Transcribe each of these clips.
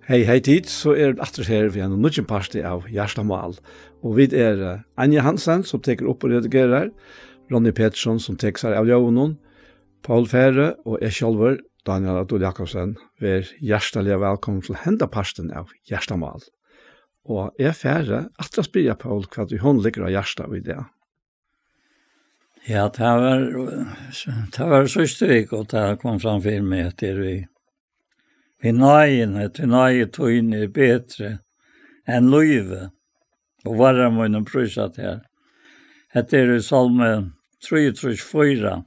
Hei tid, så det atter her vi en nødgen parti av Gjerstamal. Og vi Anja Hansen, som teker opp og redigerer, Ronny Petersson, som teker seg av Jøvnen, Paul Fære og jeg selv, Daniel Adol Jakobsen, vi hjertelig velkommen til henda parten av Gjerstamal. Og jeg Fære, atter spyr jeg Paul, hva du hånd ligger av Gjersta i det. Ja, det var så styrt, og det kom fram for meg etter vi nøye tøyen bedre enn løyve, og varre må noen prøyset her. Hette i salme 3-4,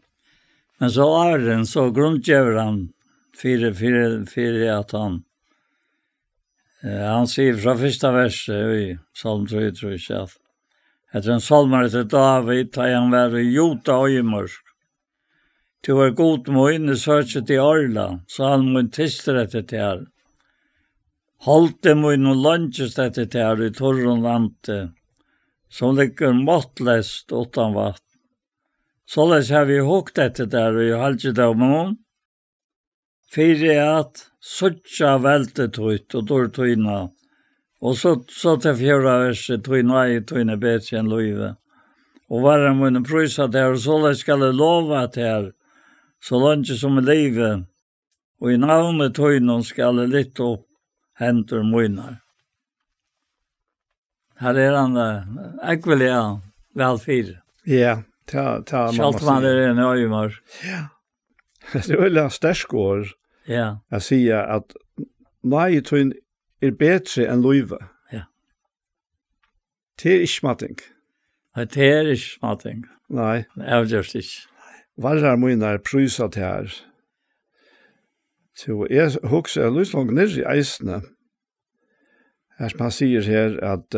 men så den så grunngjøver han for at han sier fra første verset i salme 3, at etter en salmer etter David, tar han være jota og øyemørsk. Du er god møyne søkje til Arla, så han må tister etter til her. Halte møyne og lunches etter til her i torren lante, som ligger måttlest utan vatt. Således har vi hukt etter der, og jeg halte det om noen. Fire at søtja velte tøyt og dår tøyna, og så til fjøra verset tøyna i tøyne bedre enn løyve. Og varre møyne prøysa der, og således skal jeg lova til her, så langt som livet, og i navnet tøynen skal jeg litt opp henter møyner. Her han ekvelig velfyr. Ja, ta Kjalt man en øyemør. Ja, det veldig sterk år. Ja. Jeg sier at nei tøyen bedre enn løyve. Ja. Det ikke smatting. Det ikke smatting. Nei. Det avgjørs ikke. Varrar møynar prøysat her. Så jeg husker lyst langt ned i eisene. Her som han sier her at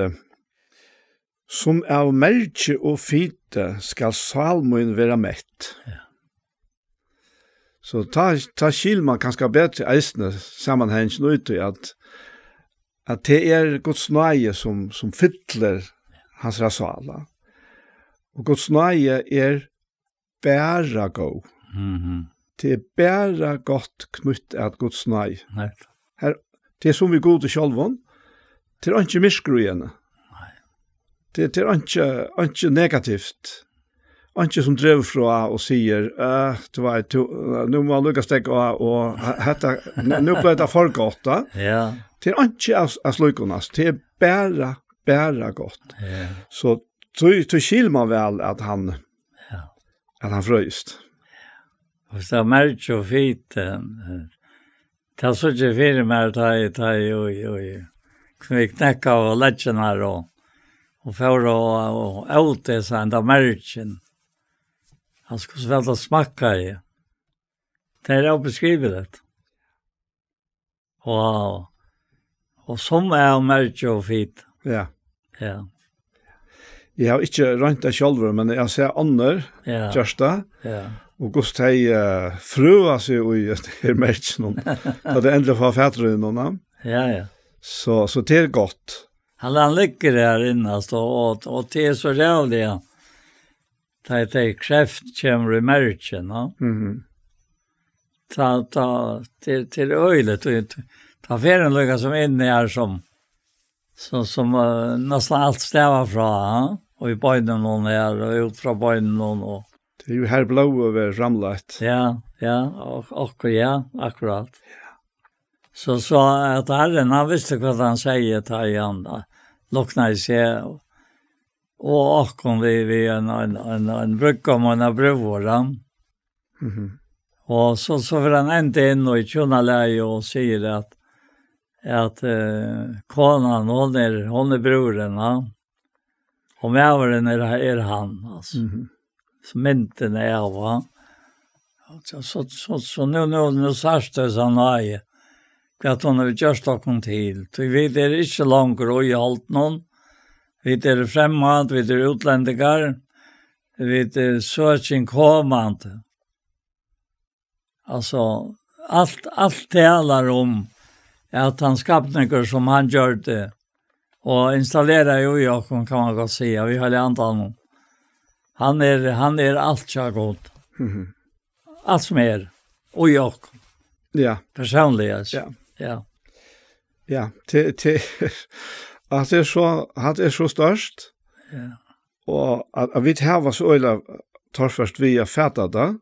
som av merke og fite skal salmøyn være mett. Ja. Så ta skil man kanskje bedre eisene sammenhengen ut i at det Guds nøye som fytler hans rasala. Og Guds nøye bæra gå. Det bæra godt knytt at Guds nøy. Her, det som vi gode sjálvon, det ikke miskru igjen. Det ikke negativt. Ikke som drev fra og sier, nå må jeg lukke stek og nå ble det for godt. Ja. Det ikke av slukunas. Det bæra godt. Ja. Så du skil man vel at han frøyst. Og så merke og fite. Det så ikke fire mer ta i knekka og leggene her og for å åte seg enda merken. Han skulle svelge smakka i. Det å beskrive det. Og som merke og fite. Ja. Ja. Jeg har ikke rønt det selv, men jeg ser andre kjørsta. Ja. Og hvordan de frøa seg i merken. Da det endelig var fætre i noen. Ja, ja. Så det godt. Han ligger der inne, og det så rævlig. Det kreft kommer i merken. Til øylet. Ta ferien lykker som inne her som nesten alt stever fra, og i bøynen noen her, og ut fra bøynen noen. Det jo her blå over ramlet. Ja, akkurat. Så at Herren, han visste hva han sier til han, lukna i seg, og akkurat vi en brygg om en brøvår. Og så får han enda inn og i kjønnelæge og sier at konan, hon broren, og medvaren han, altså. Så mynten av, Så nu särsktes han nøye, at hon har gjort noen til. Vi ikke langt og i alt noen. Vi fremmant, vi utlendinger, vi søking kommande. Altså, allt talar om at han skapninger som han gjør det, og installerar jo i okken, kan man godt si. Vi har lært honom. Han allt så godt. Allt som og i okken. Ja. Personlig, altså. Ja. Ja, att det är så störst. Ja. Och att vi har så öla torfast vi fäta då.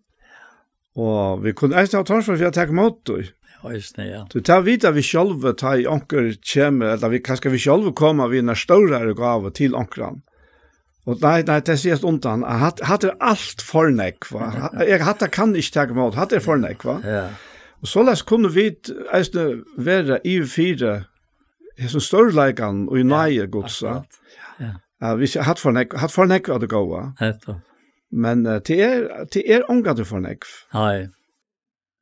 Och vi kunde inte ha torfast vi har tagit emot då. Ja, just det, ja. Så tar vi där vi själva tar i onkel kommer eller vi kanske vi själva komma vi när stora gåvor till onkran. Och nej det ses undan hade allt förnäck va. Jag hade kan inte ta emot hade förnäck va. Ja. Och så läs kunde vi alltså vara i fyra så storlekan och i nöje godsa. Ja. Vi har förnäck att gå va. Heter. Men det är ångat förnäck. Nej.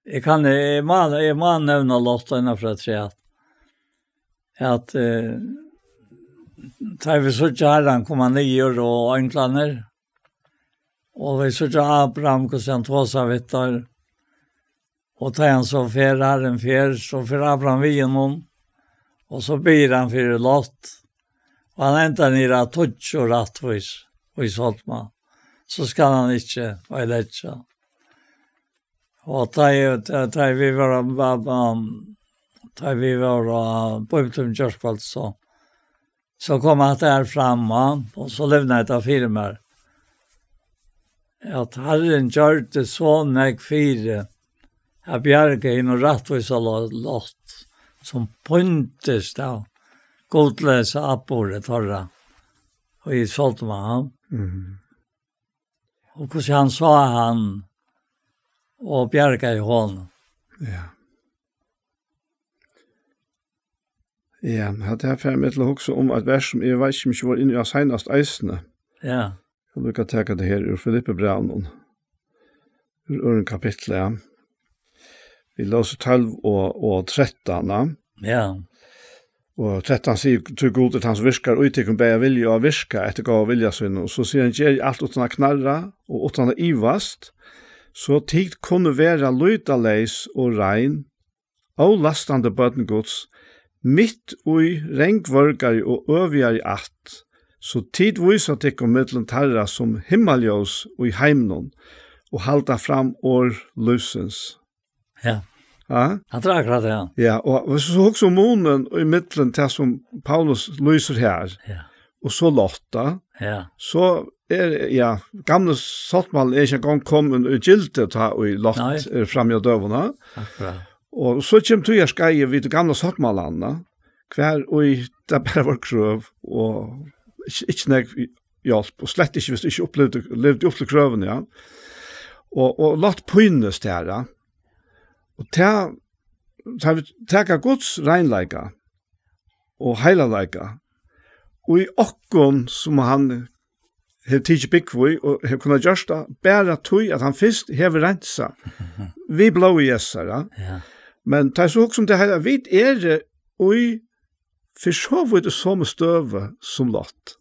Jag kan man nämna lottarna för att säga att tar vi så han kommer ner och enklaner och vi så Abraham och sen tvåsa vettar och tar han så färar en fär så för Abraham vi honom och så ber han för lott och han ändrar ner att touch och rättvis och i saltma så ska han inte vara lättja. Och tar vi var på utom Jörskvall så kom han där framme och så lämnade det av firmer. Att Herren gör det så näck fyra att bjärga in och rättvisa lott som pyntes då godlösa appordet torra och i Soltman. Och hur han sa han och bjärga i honom. Ja. Ja, hade jag för mig till också om att vers som jag vet inte var inne i senast eisne. Ja. Jag brukar ta det här ur Filippe Braun ur kapitel. Ja. Vi läser 12 och 13. Ja. Och 13 säger till Gud att hans virkar och utifrån bära vilja och virka efter gav vilja sin. Och så säger han ger allt utan att knarra och utan att ivast. Så tid kunne være lytaleis og rein, og lastande bøtengods, mitt ui rengvørgari og øvjari att, så tid vysa tikk om middelen tarra som himmeljøs og i heimnon, og halda fram år lusens. Ja. Ja? Han tror akkurat det, ja. Ja, og hvis så også månen i middelen til som Paulus lyser her, Ja. og så lotta, Ja. så ja, gamle saltmalen ikke engang kommet i gildet og i lott frem i døvene. Akkurat. Og så kommer du jeg skreie vid de gamle saltmalene, hver og det bare var krøv, og ikke nek hjelp, og slett ikke hvis du ikke levde opp til krøven, ja. Og lott pynnes til her, og til vi teka Guds regnleika og heilaleika, og i okkon som han har tidsi byggvui og har kunnet gjørst det, bare tog at han først hever rensa. Vi blå i jessara. Ja. Men det er så også om det her, vi er og for så vidt det samme støve som lott.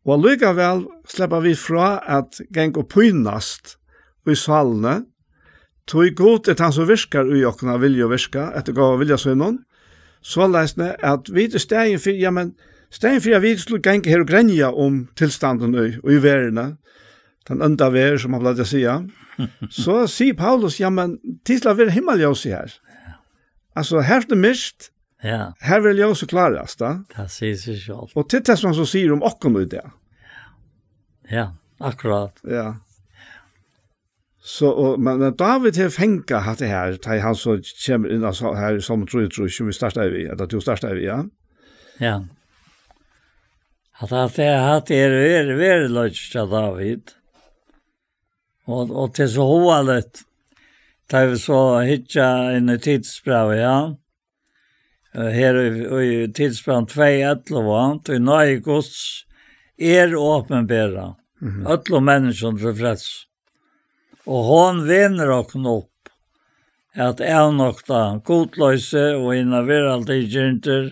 Og allikevel slipper vi fra at geng og pynast i salene, tog god at han som virkar i okkona vilja og virka, etter gav vilja sønnen, så lesne at vi er stegen for, ja, men stegen for jeg vil slå genge her og grenja om tilstanden og i verene, den enda ver som han bladde å sige, så sier Paulus, ja, men tisla vil himmeljøs i her. Altså, her er det mist, Ja. her vil jeg også klarast, da. Det sier seg selv. Og til det som han så sier om okken og det. Ja, akkurat. Ja. Så, men David har fengt hatt det her, til han så kommer inn her som tror som vi startet vi, eller du startet vi, ja. Ja. At det er veldig løst av David. Og til så hovalet, da vi så hitja inn i tidsbrev, ja. Her i tidsbrev 2.11, til nøye gods åpenbæra. Alle mennesker til freds. Og hon vinner okken opp at nokta godløse og innaveralt i gynter,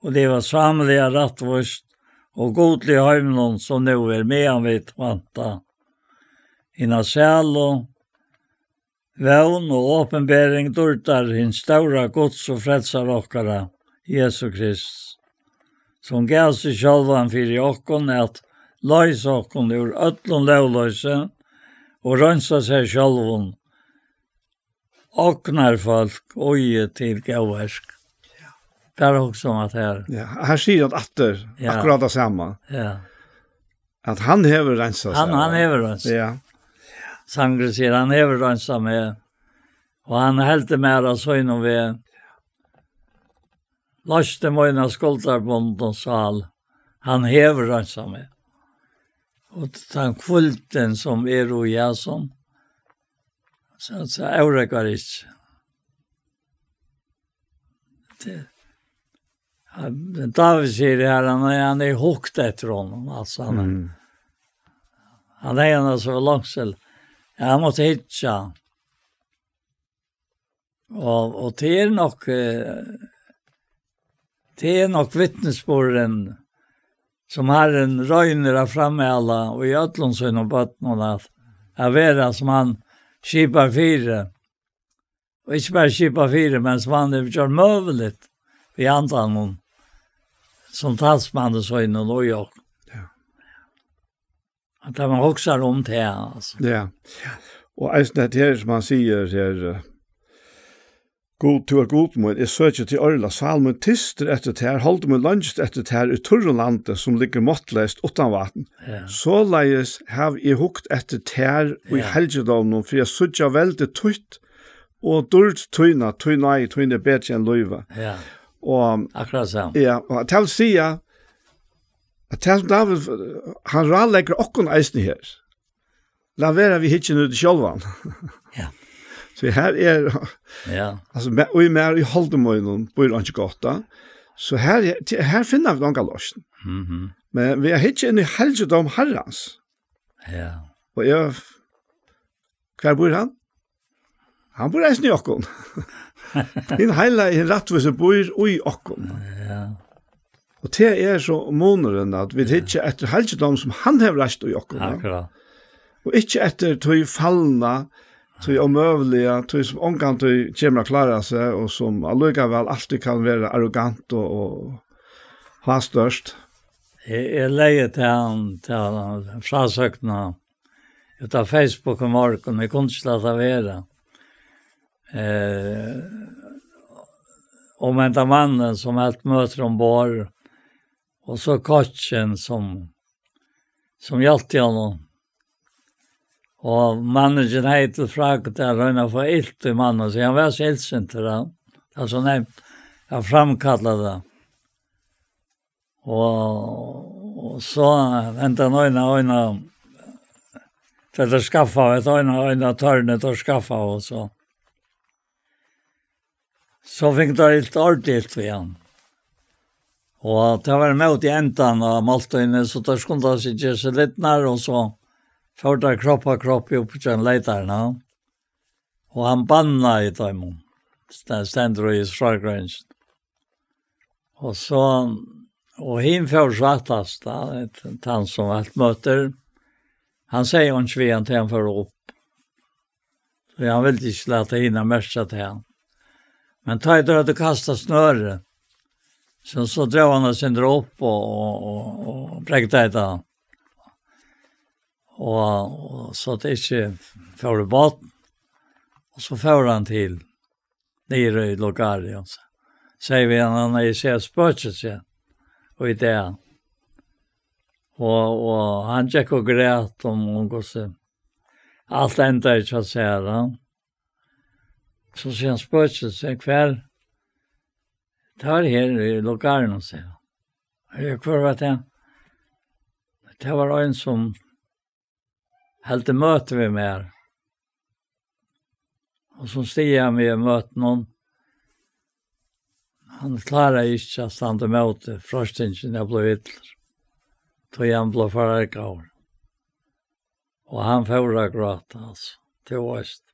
og det var samlige rattvist og godlig heimlån som nå med han vet vanta. Inna sjæl og vevn og åpenbæring dortar hinn staura gods og fredsar okkara, Jesu Krist, som gav seg sjálvan fyrir okkon at løys okkon ur öllun levløyse og rønsa seg sjálvun oknar folk oie til gavversk. Där också om att här. Ja, här säger att atter akkurat det samma. Ja. Att han hever rensat sig. Han hever rensat. Ja. Sangre säger han hever rensat med. Och han hällde med oss och inom vi laste mina skoltarbond och sal. Han hever rensat med. Och den kvulten som och Jason. Så att jag örekar inte. David säger det här, han är hooked efter honom. Alltså, han är en så långsel. Han måste hitta. Och det är nog vittnesbörden som har en röjner framme alla och i Ötlundsön och Bötnon att vara som han skipar fyra. Och inte bara skipar fyra, men som han gör möjligt vid andan som talsman och så in och då jag. Ja. Att man också om det alltså. Ja. Och det här som man säger här god to a god mod är söker till Örla salmen tyster efter det här håller med lunch efter det här uturlandet som ligger måttlöst utan vatten. Ja. Så läges have I hukt efter det här och i helgedagen för jag söker väldigt tutt och dult tuna bättre än löva. Ja. Och akkurat så. Ja, och till säga att David han rallägger och eisen här. La vera vi hitchen ut självan. Ja. Så här är ja. Alltså och mer i Haldemoinen på inte gata. Så här finner vi några loss. Men vi har hitchen i helgedom herrans. Ja. Och jag kvar bor han? Han bor i Snökon. In hela i rättvise bor i Åkon. Ja. Och det är så månaden att vi hittar efter helgedom som han har rätt i Åkon. Akkurat. Og ikke etter tog fallna, tog omøvelige, tog som omgang tog kommer å klare seg, og som allikevel alltid kan være arrogant og ha størst. Jeg leier til han frasøkene ut av Facebook og morgen, jeg kunne ikke lade være. Om en av mannen som helt møter ombord, og så coachen som hjalp til honom. Og managen heter fraget der røyna for ilt i mannen, så han var så ilsen til det. Altså, nei, jeg framkallet det. Og så ventet han øyna til å skaffe, øyna tørne til å skaffe, og så. Så fikk det ilt ordentligt ved han. Og det var med i enden av Maltøyne, så det skulle han sitte seg litt nær, og så for det kropp upp på den leitaren. Og han banna i dem. Stender i svargrønsen. Og så, og hin får svartast, han som alt møter, han sier han ikke han til han får opp. Så han vil ikke lade hinna mørsa til han. Men ta i det kasta snøre, så drev han sin opp og brekte i det. Og så det ikke fører båten. Og så fører han til nere i lokalet. Sier vi han i ser spørsmål seg. Og i det. Og han gikk og græt om hvordan alt enda ikke har sett han. Så sier han spørsmål seg hver. Det var her i lokalet, sier han. Hva var det? Det var en som helt det møter vi med. Og så stiger jeg med møte noen. Han klarer ikke å stande med det. Frostingen jeg ble ytler. Tog han ble forarket over. Og han fører gråt, altså. Til åst.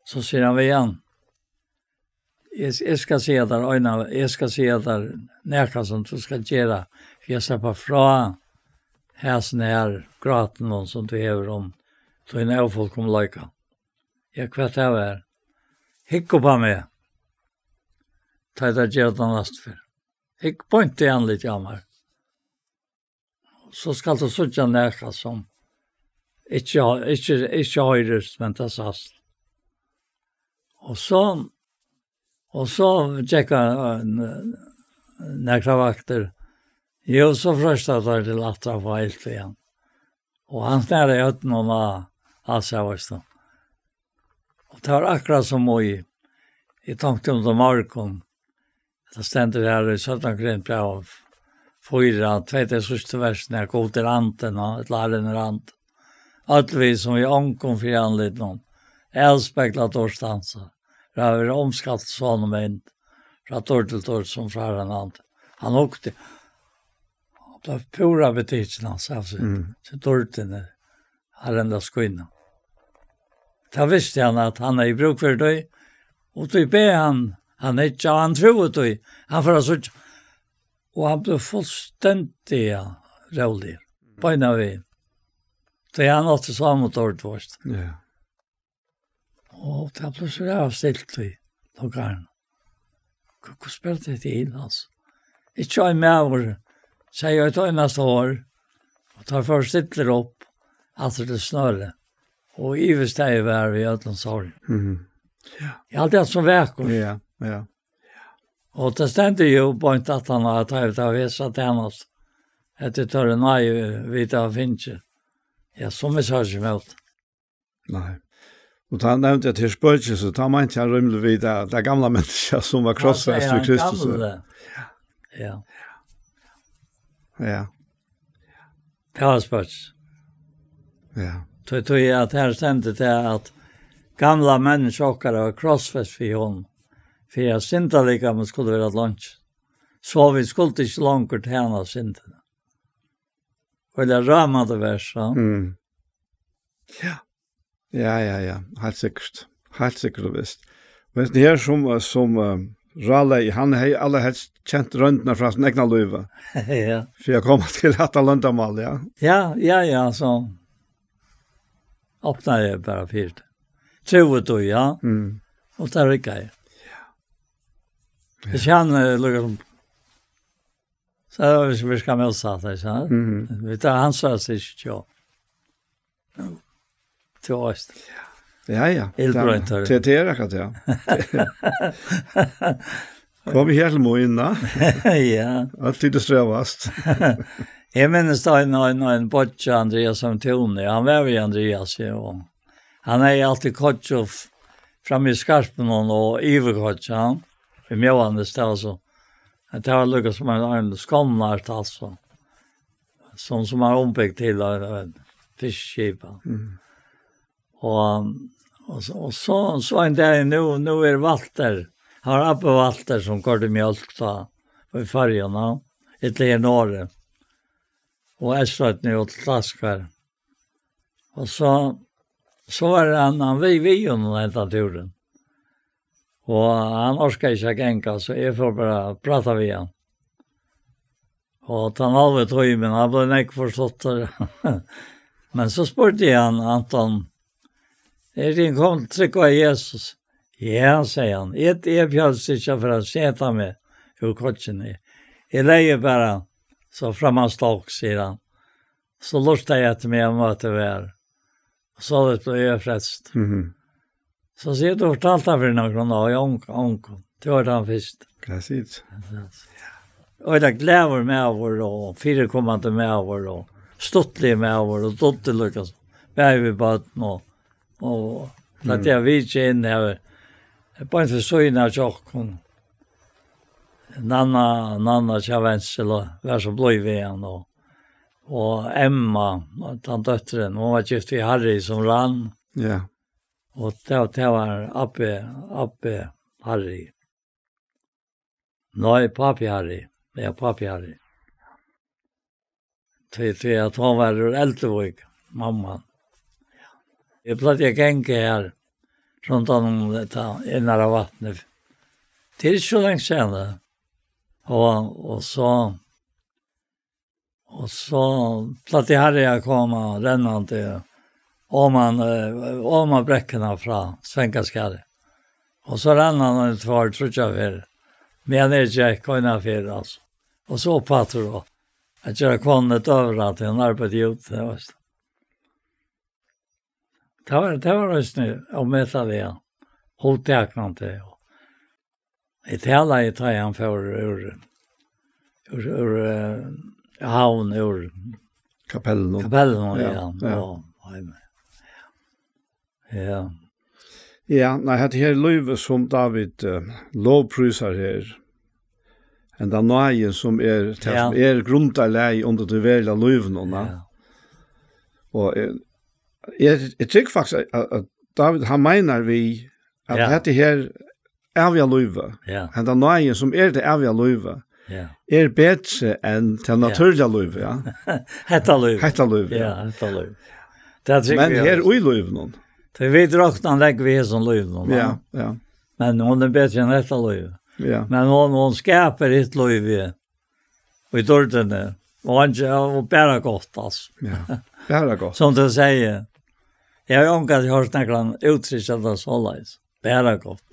Så sier han igjen. Jeg skal si at jeg skal si at det er nærkast som du skal gjøre. For jeg slipper fra hæsen her graten noen som du hever om. Så en av folk kom løyka. Jeg kvart av her. Hikk på meg. Ta det gjør det nast for. Hikk pointe igjen litt av meg. Så skal du søtja næka som ikke høyres, men det sast. Og så Och så checkar några vakter. Jo, så första tar till att dra på helt igen. Och han stannade i ötten och avsavast. Och det var akkurat som i tanken om morgon. Det stände här i 17 grint bra 4, 2 vers när god till anten och ett lärren rant. Allt vi som vi omkom för anled någon. Elspeklat årstansa. Det har omskatt sån och mynd. Från år till år som från en annan. Han åkte. Han blev pura betydelse hans av sig. Så dörten har ända skynna. Då visste han att han är i bruk för dig. Och då ber han är inte, han tror det. Han får så. Och han blev fullständigt rolig. På en av vi. Det är han alltid så mot ordet först. Ja. Och det blev så avstilt i lokalen. Hur spelar det till alltså? Ikke en med over, sier jeg et øyneste år, og tar først ytterligere opp, at det snører. Og i hvis det er vær vi ødelig sorg. Ja. Jeg har alltid hatt som vekker. Ja. Og det stendte jo på en at han har tatt av vissa tjenest. Etter tørre nei, vidt av finnes. Ja, som vi sa ikke med. Nei. Och han nämnde till spörsmål så tar man inte rymligt vid det gamla människa som var krossfäst för Kristus. Ja. Ja. Det var spörsmål. Ja. Så tror jag att här ständigt det att gamla människor var krossfäst för honom. För jag synta lika man skulle vara lunch. Så vi skulle inte långt tjäna synta. Och det ramade vers. Ja. Ja. Ja. Helt sikkert og visst. Men det her som Raleigh, han har alle helst kjent røntene fra sin egna løyve. Ja. For jeg kommer til dette løntamal, ja. Ja, så öppnar jag bara fyrt. Tror du, ja. Och där gick jag. Det känner liksom så är vi ska med så där så. Vi tar hans så sig ju. Till oss. Ja. Elbröntare. Det är rätt ja. Kom vi helt moina. Ja. Alltid det strävast. Jag minns då en botcha Andreas som Tone. Han var ju Andreas och han är alltid coach of fram i skarpen och övercoach han. För mig var det så att det har lyckats som en skolnart alltså. Som har ombyggt till en fiskskipa. Och så en dag nu är Walter. Har uppe Walter som går till mjölk då i färgerna. Ett län norr. Och Esrat nu åt klaskar. Och så var det han vi den här turen. Och han orskar inte gänka så jag får bara prata med han. Och han har tog men han blev inte förstått det. Men så spurte jag Anton. Är det kom trycka Jesus? Ja, säger han. Ett bjödsticka för att sätta mig ur kotchen. Jag lägger bara så framan stak, säger han. Så lustade jag till mig att möta vär. Och så det blev jag frälst. Så säger du fortalt för någon av onko. Det var han först. Precis. Och det gläver med över och fyrekommande med över och stottlig med över och dotter lyckas. Vi bara och att jag vet in här. På en försöjning av tjocken. Nanna Chavensela var så blöj vid han och Emma, han döttren, hon var gift vid Harry som rann. Ja. Och det var Appe Harry. Nej, papi Harry. Ja, papi Harry. Till att hon var ur Ältevik, mamma. Jag plattade gänga här runt om detta innan av vattnet. Till så länge sedan. Och så plattade Harry att komma rännande om man bräckorna från Svänkaskare. Och så rann han ett var trutja för. Men det gick ena för alltså. Och så patro då. Att jag kom ett överallt till en arbete ut det var. Det var just nu om mäta det. Hotäknande. I tala I tar han för ur havn ur Kapellen. ja. Ja. Ja, nei, det her løyve som David lovprysar her, en da nøye som som grundarlei under det verla løyven. Ja. Og jeg tykker faktisk at David, han mener vi at dette her avja løyve, en da nøye som det avja løyve, bedre enn til naturliga løyve, ja. Hetta løyve. Hetta løyve, ja. Hetta løyve. Men her ui løyve Det vi drakna lägger vi som löv. Ja. Men hon är bättre än detta löv. Ja. Men hon skapar ett löv och i dörren och bara gott alltså. Ja. Bara gott. Som du säger. Jag har ångat jag har snackat uttryckt att det så läs. Bara gott.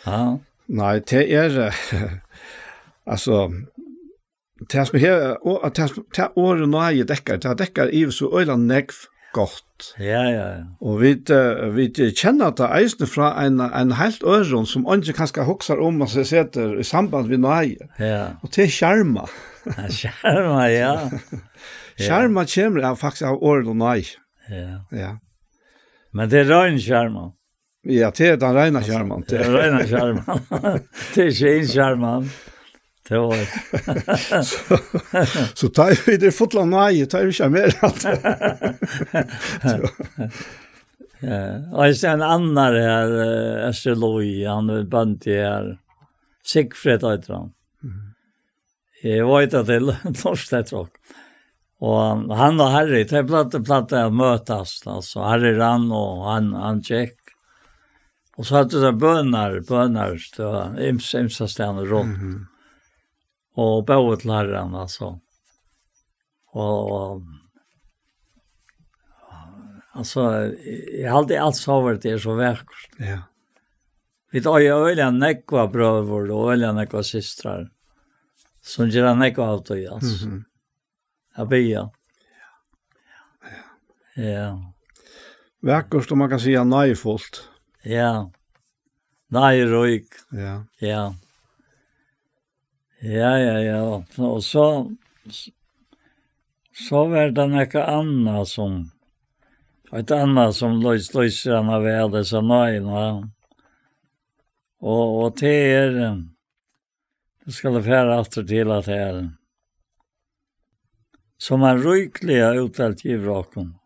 Ja. Nej, det alltså det som här och att åren nej täcker i så öla neck gott. Ja. Og vi kjenner at det eisne fra en helt øron som ikke kanskje huksar og så setter i samband med nøye. Ja. Og det skjerma. Skjerma, ja. Skjerma kommer faktisk av øron og nøye. Ja. Men det røyne skjerma. Ja, det den røyne skjerman. Det røyne skjerman. Det ikke en skjerman. Det var så tar vi det fotla nøye, tar vi ikke mer. Ja, og jeg ser en annen her, Estreloi, han bant her, Sigfred heter han. Jeg vet at det norsk det tror. Og han og Harry, det platte å møtes, altså Harry rann og han tjekk. Og så hadde det bønner, imsa stene rundt. Og bøde til herren, altså. Og altså, jeg har alltid alt sovet det så vekkert. Ja. Vi tar jo øyne nekva brøver og øyne nekva systrar, som gjør nekva av det, altså. Jeg blir. Ja. Vekkert, om man kan si nøyfullt. Ja. Nøyryk. Ja. Ja. Ja. Og så var det noe annet som løser han av det så nøyene. Og det skal det fære etter til at det som rykelig uttalt giver åkken.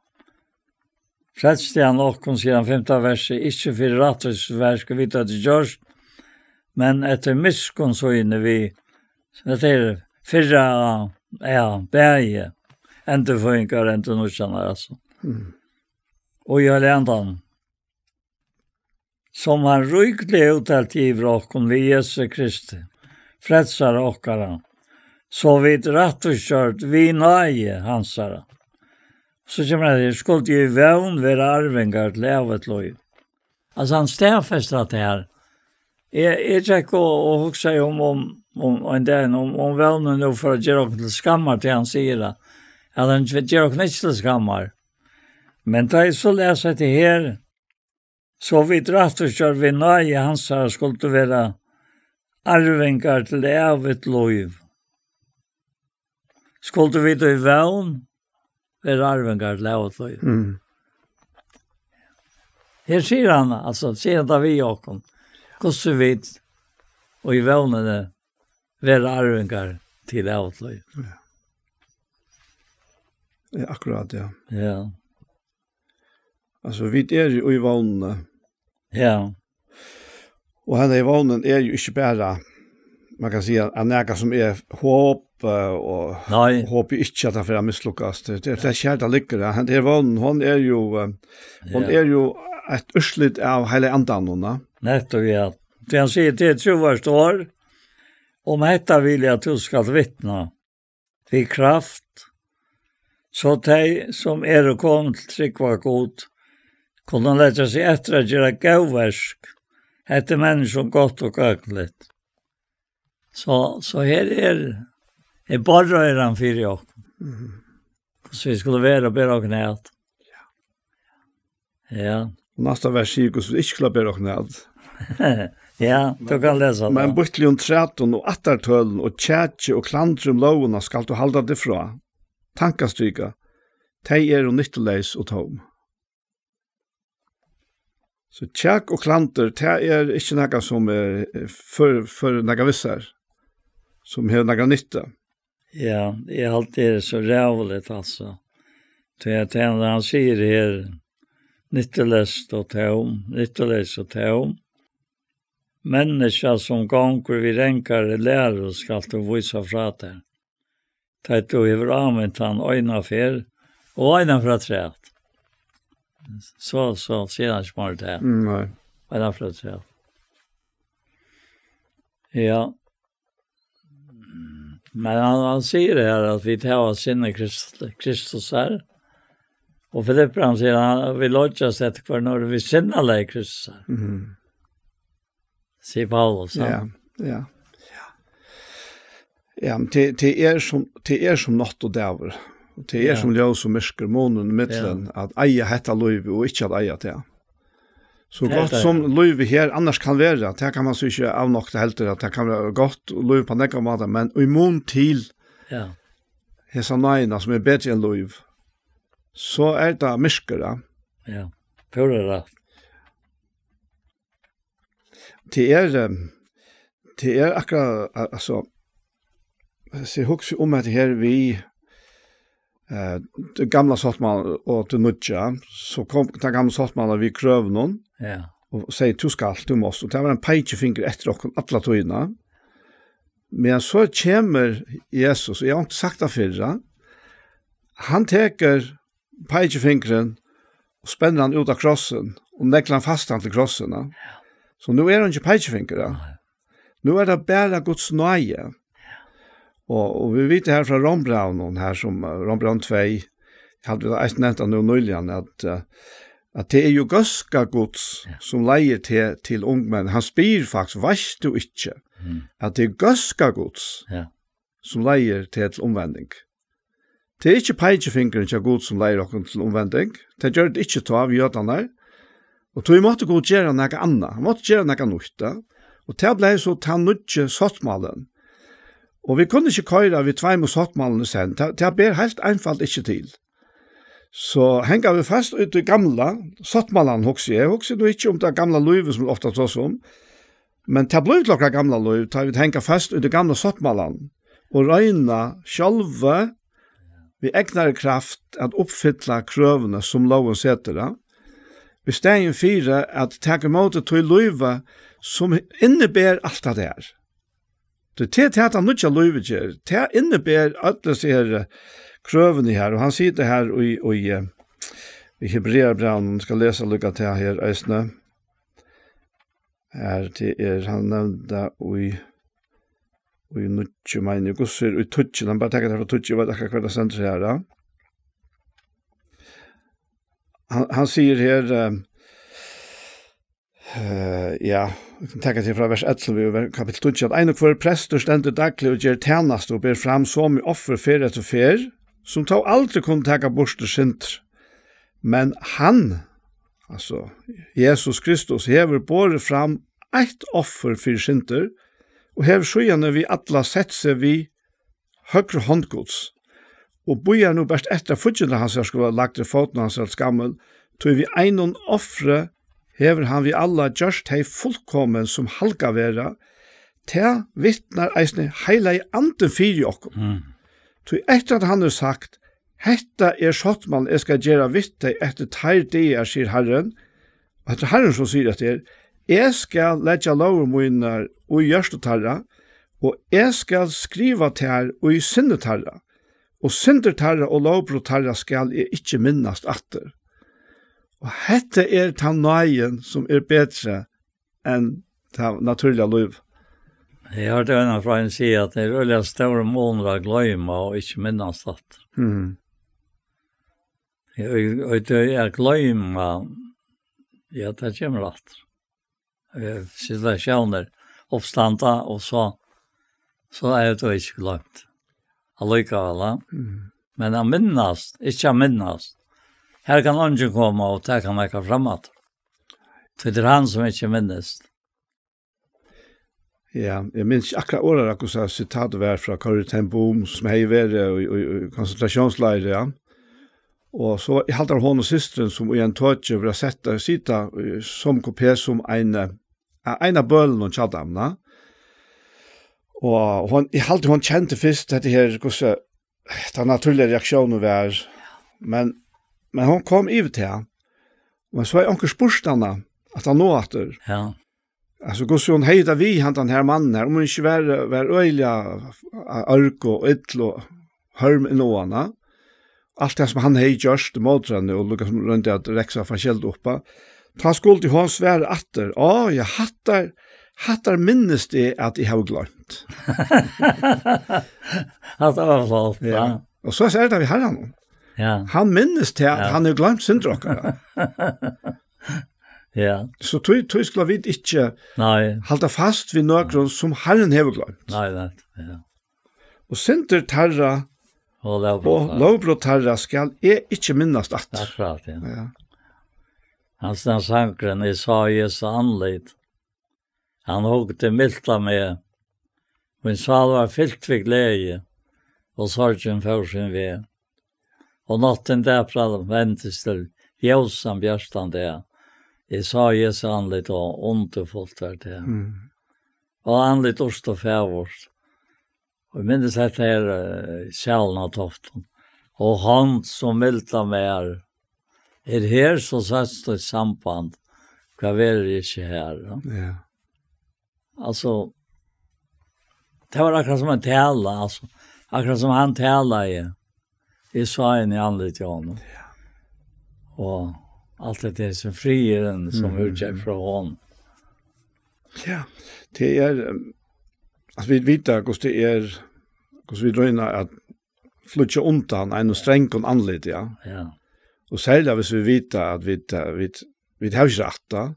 Fredstian åkken, sier han 5. verset, ikke for rattesvær skal vi ta til gjørst, men etter miskunn så inne vi. Det fyrra, bæge, ente funker, ente norskjene, altså. Og jeg lærte han, som han ryklig uttalt giver åkken ved Jesu Kristi, fredsar åkkara, så vidt rett og kjørt, vi nøye hansara. Så kommer det, skulle jo vevn være arvingar til levet lov. Altså han stedfester at det her. Jeg tjekker og husker om en dag, om vevnen nå for å gjøre oss til skammer til han sier det. Ja, han gjør oss ikke til skammer. Men da jeg så leser det her, så vidt rett og kjørt, vi nøye hansara skulle være arvingar til levet lov. Skulle vi då i vevn, være arvingar til levet lov. Her sier han, altså, sier han da vi åkken, hvordan vi og i vevnene være arvingar til levet lov. Ja, akkurat, ja. Ja. Altså, vi jo i vevnene. Ja. Og henne i vevnen jo ikke bare, man kan si, en ega som håp, og håper ikke at det er mislukkast. Det kjært det ligger. Det vevnen, hun jo et urslit av hele andan. Nettopp, ja. Det han sier til 20 år, om dette vil jeg at du skal vittne ved kraft, så de som og kom til trygg var god, kunne lette seg etter å gjøre gavversk, etter mennesker godt og gøklet. Så her bare han fyrir oss. Så vi skulle være og bedre og knæt. Ja. Nästa vers sier hvordan vi ikke skulle bedre og knæt. Ja, du kan läsa det. Men Butlion 13 och attartöllen och tjätje och klandrum lovuna skall du halda det fra. Tankastryka. Tei og nytteløs og tom. Så tjekk og klanter, det ikke noe som for noe visser, som har noe nytte. Ja, det är alltid så rävligt alltså. Det när han säger här nyttelöst och tom. Människa som gånger vi ränkare lärare ska du visa fra det. Det du över använt han öjna för och öjna för att träd. Så ser han inte det. Nej. Öjna för att träd. Ja. Men han säger här att vi tar sinne Kristus här. Och Filippe han säger att vi lodgas efter kvar när vi sinne lär Kristus här. Mhm. Säger Paulus. Ja. Ja, men det är som natt och däver. Det är som ljus och mörker månen i mitten att eia hetta löv och inte att eia det. Så gott som löv här annars kan vara, det kan man så inte avnokta helt att det kan vara gott och löv på nekka måte, men i mån till hesa nøyna som bättre än löv, så det mörker. Ja, för det. Det är akkurat, alltså, så jag också om att det här vi det gamla sortman och det nutja, så kom det gamla sortman vi kröv någon. Ja. Och säger du måste. Och det var en pekefinger efter och alla tøyna. Men så kommer Jesus, och jag har inte sagt det förra. Han teker pekefingeren och spänner han ut av krossen och näcklar han fast han till krossen. Ja. Så nu är han inte pekefinger. Nu är det bara Guds nøye. Och vi vet här från Rombraun här som Rombraun 2 hade vi nämnt nu nyligen att det är ju ganska Guds som leier till ungmän. Han spyr faktiskt, varst du inte att det är ganska Guds som leier till omvändning. Det är inte pekefingeren till Gud som leier oss till omvändning. Det gör det inte av jötarna. Och då måste Gud göra något annat. Han måste göra något nytt. Och det blev så ta nødje sottmalen. Og vi kunne ikke køyre vid 2 sottmalene sen. Det ber helt einfalt ikke til. Så henger vi fast ut i gamla sottmalen, hokser jeg. Hokser du ikke om det gamla løyve som ofta tås om. Men det ble klokka gamla løyve, da vi henger fast ut i gamla sottmalen. Og røyna sjálva vi egnar kraft at oppfylla krøvene som loven setter det. Vi stegen 4 at takke måte til løyve som innebär allt det där. Det är att han nutja lövet gör. Det innebär alla de här krövene här. Och han sier det här i Hebreerbrevet, ska läsa lycka till här ösne. Här det han nämnde i nutja meine gusser i tutschen. Han bara tackar för tutschen, vad det kan sända här då. Han sier här ja, vi kan tenke til fra vers 11 i kapittel 2, at en og hver prester stender daglig og gjør tjeneste og ber fram så mye offer fer etter fer, som tog aldri kunne teke bort til synder. Men han, altså Jesus Kristus, hever båret fram ett offer for synder, og hever sjøene vi alle sett seg vi høyre håndgods, og bojer nå best etter fortjene hans skulle ha lagt i foten hans alt skammel, tog vi en offre hever han vi alla gjørst hei fullkommen som halka vera, til vittnar eisne heila i anden fyri okkom. Så etter at han har sagt, hetta sottmann jeg skal gjøre vittei etter teir dier, sier Herren, og etter Herren som sier etter, jeg skal letja lover moinar og gjørstetarra, og jeg skal skriva ter og i syndetarra, og syndetarra og lovbrotarra skal jeg ikkje minnast atter. Og hette ta nøyen som bedre enn det naturlige liv. Jeg har det ene fra en si at det veldig store måneder å gløyme og ikke minnes det. Jeg gløyme, ja, det kommer rett. Jeg sitter og kjenner oppstandet, og så det ikke gløymt. Allikevel, men jeg minnes, ikke minnes. Her kan ungen komme og ta kan ikke fremat. Det han som ikke minnes. Ja, jeg minns akkurat året hvordan sitatet var fra Corrie ten Boom, som hei vært i konsentrasjonsleire, ja. Og så jeg halte hon og systeren som i en tøtje var sita som kopé som en av bølen og tjadamna. Og jeg halte hon kjente først dette her, hvordan den naturlige reaksjonen var. Men hon kom i til han. Men så er onker spørstene at han nå etter. Ja. Altså, hvordan hon heida vi han den her mannen her, om hun ikke var øyelig ark og ytl og hørm i noen. Alt det som han hei gjørst i måltrene og lukket som rundt at reksa forskjellig oppa. Ta skuld til hans svære atter. Jeg hattar minnes det at jeg har glemt. Hattar var flott, ja. Og så er det vi har han. Ja. Han minnes til at han har glemt syndrokkere. Ja. Så tog skulle vi ikke halda fast ved noen som Herren har glemt. Nei, ja. Og synder tarra og lovbrott tarra skal jeg ikke minnast at. Akkurat, ja. Hans den sankren i sa Jesu anleit. Han hugte milta med. Min sal var fyllt ved glede, og sorgen for sin ved. Og natten derfra ventes til ljøsan bjørstan det. Jeg sa Jesu anleit og underfullt var det. Og anleit orst og fævårst. Og jeg minnes dette her sjælen av toften. Og han som milta med her så satt et samband. Hva er det ikke her? Ja. Altså, det var akkurat som en tala, altså. Akkurat som han tala i. Jeg sa inn i anlitt til honom. Ja. Og alt det som frieren som utgjør fra honom. Ja, det altså vi vet hvordan det hvordan vi drøyner at flytja undan en streng og anlitt, ja. Ja. Og særlig hvis vi vet at vi har ikke rett,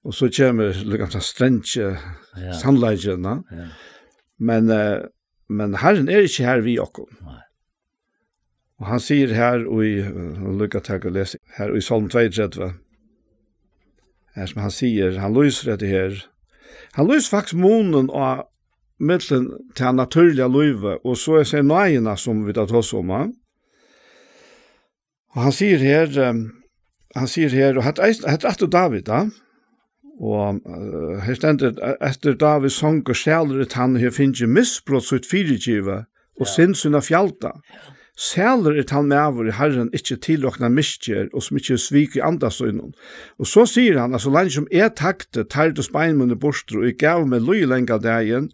og så kommer liksom strenge sannleggene. Ja. Men Herren er ikke her vi okkom. Nei. Og han sier her, og lykke til å lese, her i Salm 32, her som han sier, han lyser etter her, han lyser faktisk munnen av mittlen til han naturlige løyve, og så er det nøyene som vi tar oss om. Og han sier her, og hette etter David, og her stender etter David sang og sjæler et han her finner misbrott sitt fyrirgive, og sinnsyn av fjalta. Sjæler et han med i Herren ikke tilåkna miskjer, og som ikke svik i andasøgnen. Og så sier han, altså langt som takte, tærde speinmunne borster, og jeg gav meg løylenga dagen,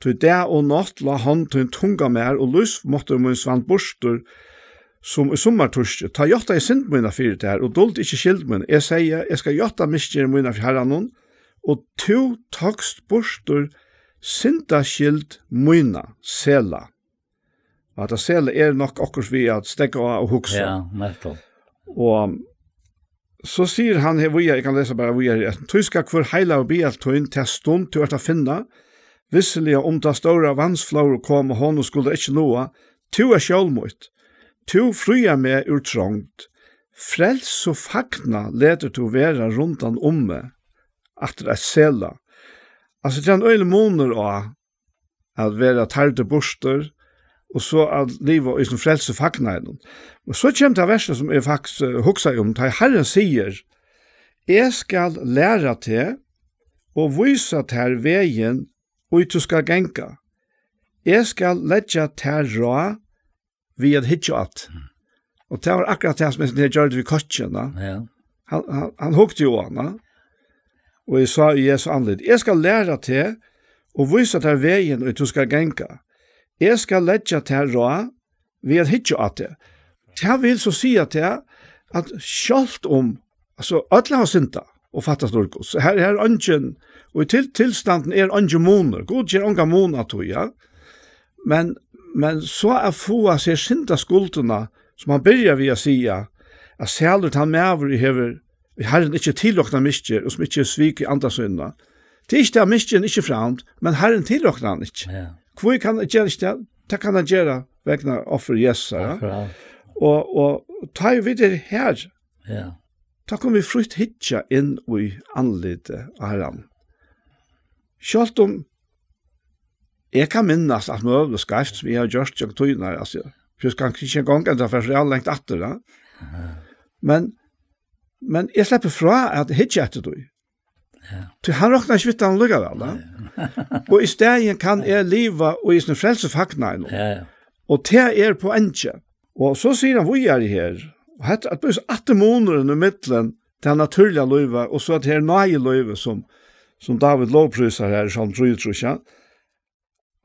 til det og natt la han til en tunga mer, og lys måtte mun svant borster, som i sommartorsk, ta jotta i sindmunna fyrir det her, og dult ikke skildmunna. Jeg sier, jeg skal jotta miskjer munna for herranon, og to takst borster, sinda skild munna, sela. Og at det sela nok akkurat vi at stegga og huksa. Ja, nettopp. Og så sier han her, jeg kan lese bare, «Tu skal kvar heila og bialt tøyn til stund til å finna, visselig om ta stora vansflår kom og hon skulle ikke noa, tu sjølmøyt, tu fruja meg ur trångt, frels og fagna leder tu vera rundan meg, at det sela. Altså, det en øyne måneder av at vera tarde borster, og så at livet er som frelse fagna i den. Og så kommer det verset som jeg faktisk hukser om, da Herren sier, jeg skal lære til og vise til veien og du skal genka. Jeg skal letja til rå vi at hitja at. Og det var akkurat det som jeg gjør det ved kotsjene. Ja. Han hukte jo henne. Og jeg sa i Jesu anledd, jeg skal lære til og vise til veien og du skal genka. Jeg skal letja til rå vi at hitja at det. Det vil så si at det at sjalt om, altså alle har synda og fattas dorgos. Så her er ungen, og i tilstanden er ungen moner. God gjør unga moner tog, ja. Men så er få av seg synda skuldene, som han byrjar ved å si, at særlig han med over i hever, Herren ikke tillokna miskjer, og som ikke svik i andre synda. Det er ikke det miskjen ikke framt, men Herren tillokna han ikke. Ja. Hvor kan han gjøre det? Det kan han gjøre vegna offer Jesus. Ja? Og ta jo videre her. Ja. Da kan vi frukt hitja inn i anlidet av Herren. Sjalt om jeg kan minnas at møvlig skreft som jeg har gjort jeg tøyner, altså, for jeg kan ikke en gang enda for jeg har lengt etter det. Men jeg slipper fra at jeg ikke etter det. Så han råkner ikke vitt han lukket vel, da. Og i stedet kan jeg leve og i sin frelsefakner nå. Og det på enge. Og så sier han, hvor er det her? Og at det blir 18 måneder i midtelen til han naturlige løyve, og så at det nøye løyve som David lovpryser her, som tror ikke.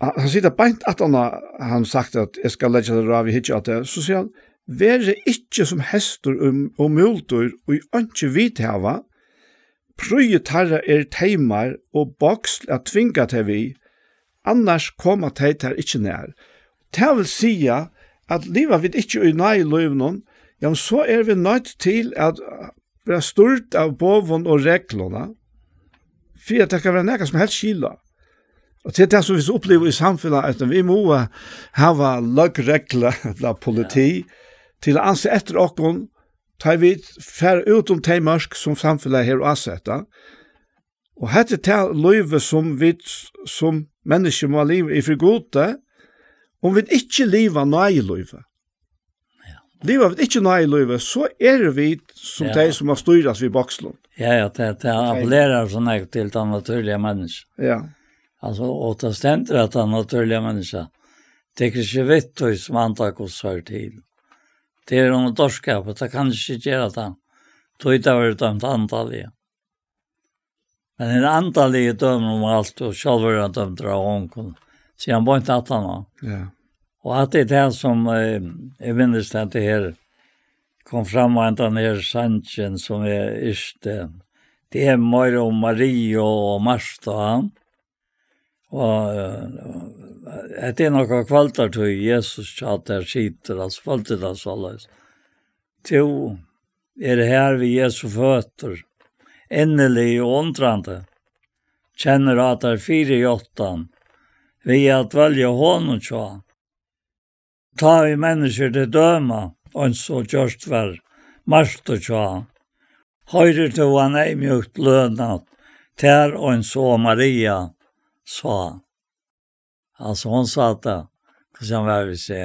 Han sier det beint at han sagt at jeg skal legge det av i hitje at det, så sier han, være ikke som hester og multer, og ikke vidhava, prøye tarra teimar og boksl at tvinga til vi, annars kommer de til ikke nær. Det vil si at livet vil ikke i nøye løyvnån, ja, så vi nødt til at være stort av boven og reglene, for at det kan være noe som helst skylda. Og til det som vi opplever i samfunnet, at vi må ha løgregler av politi, til å anse etter åkken, tar vi færre ut de mørk som samfunnet her å ansette. Og dette er livet som vi som mennesker må leve i for gode, om vi ikke lever nøye livet. Lever vi ikke nøye livet, så vi som de som har styrt ved bokslån. Ja, det appellerer sånn til den naturlige mennesker. Ja. Altså, og det stender at den naturlige mennesker, det ikke vitt som antak oss hør til. Det noe dårskap, det kan ikke gjøre det. Det ikke vært dømt antallige. Men en antallige dømer om alt, og selv er det dømt av ånden, sier han bare ikke at han var. Ja. Og at det som jeg minnes det her, kom fram av den her sannsjen som ikke, det mer om Marie og Marsta han. Og det noe kvalter til Jesus at der sitter, altså følte det så løs. To det her ved Jesu føtter, endelig og undrande, kjenner at det 4-8, vi at velge hånden tja. Ta vi mennesker til døma, og så gjørst vel, marst og tja. Høyre til han mjukt lønat, ter og så Maria, sa. Altså hon sa det, hva som jeg vil se.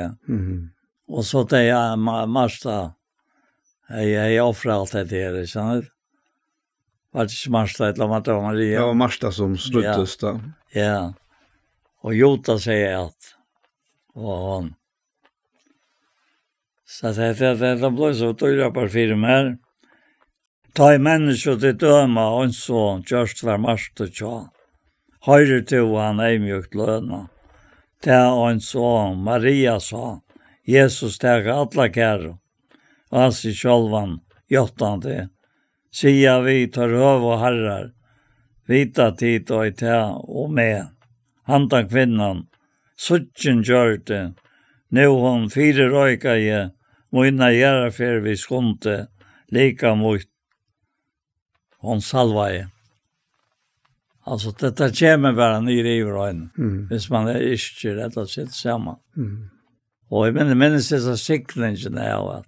Og så til jeg, Marsta, jeg offrer alt det her, skjønner du? Var det ikke Marsta, eller var det Maria? Det var Marsta som sluttes da. Ja. Og Jota sier at, og hon. Så det ble så dyra på firmer. Ta i mennesker til døma, og så gjørst var Marsta tja. Høyre til han mjukt løna. Det og så Maria sa, Jesus teg alla kære, og han sier sjølvan, gjottande, sier vi tar høv og herrar, vita tid og i teg og med, handa kvinnan, suttjen gjør det, nå hon 4 røyka i, moina gjøre for vi skunde, lika mot, hon salva i. Altså, dette kommer bare nere i røyne, hvis man ikke rett og slett sammen. Og jeg minnes disse siklingene av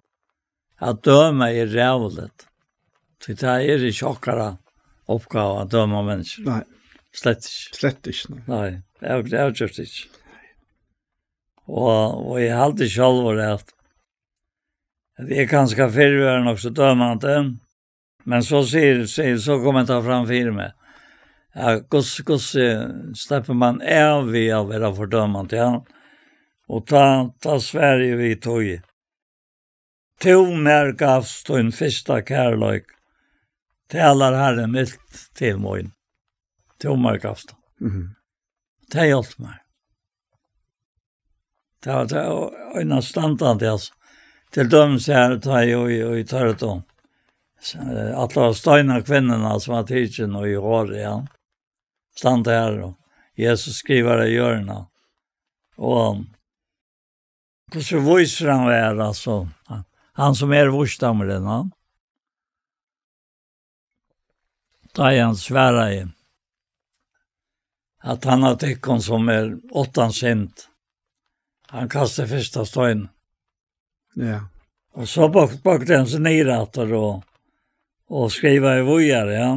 at døme rævlet. Så det ikke sjokkere oppgave å døme mennesker. Nei. Slett ikke. Slett ikke. Nei, det har gjort ikke. Og jeg har alltid selv vært at jeg kanskje før være nok så dømende, men så kommer jeg ta fram for meg. Ja, hvordan slipper man vi av å være fordømmende, ja. Og ta Sverige vi tog. To mer gavst og en første kærløk. Talar Herren milt til moin. To mer gavst. Det hjelp meg. Det var en standande, altså. Til døms her tar jeg og tar det om. At det var støyne kvinnerne som var tidsen og i håret, ja. Stand her, og Jesus skriver det i hjørnet. Og hvordan viser han være, altså, han som vorstammeren, han. Da han svære i at han har tykken som 8 sint. Han kastet første støyne. Ja. Og så bakte han seg nyretter og skriver i vågjere, ja.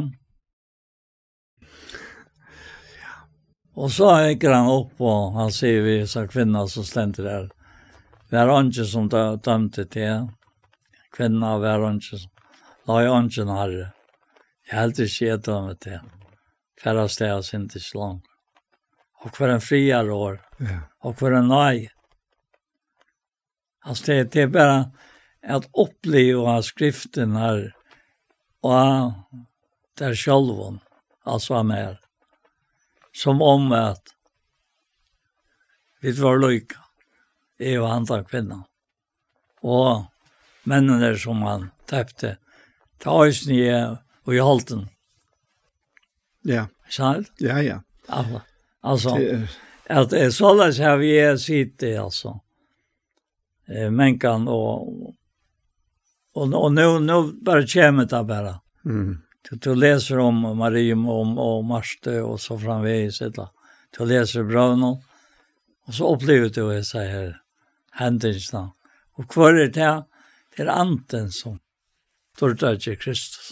Och så gick han upp och han säger vi så kvinna som ständer där. Vi har inte som dömte till. Kvinna vi har inte. La jag inte herre. Jag helt inte dömet till. Färra stäs inte så långt. Och för en friare år. Ja. Och för en nej. Alltså det är bara att uppleva skriften här. Och där själva. Alltså han är. Som om att vi var lycka. Jag och andra kvinnan. Och männen som han täppte. Ta oss ner och i halten. Ja. Sant? Ja, ja. Alltså att det är sådär så här vi är sitter alltså. Men kan och nu bara kommer det bara. Mm. Du läser om Mariam och Marste och så framvägs det. Du läser Bruno och så upplever du det så här händelserna. Och kvar är det är anten som tortar till Kristus.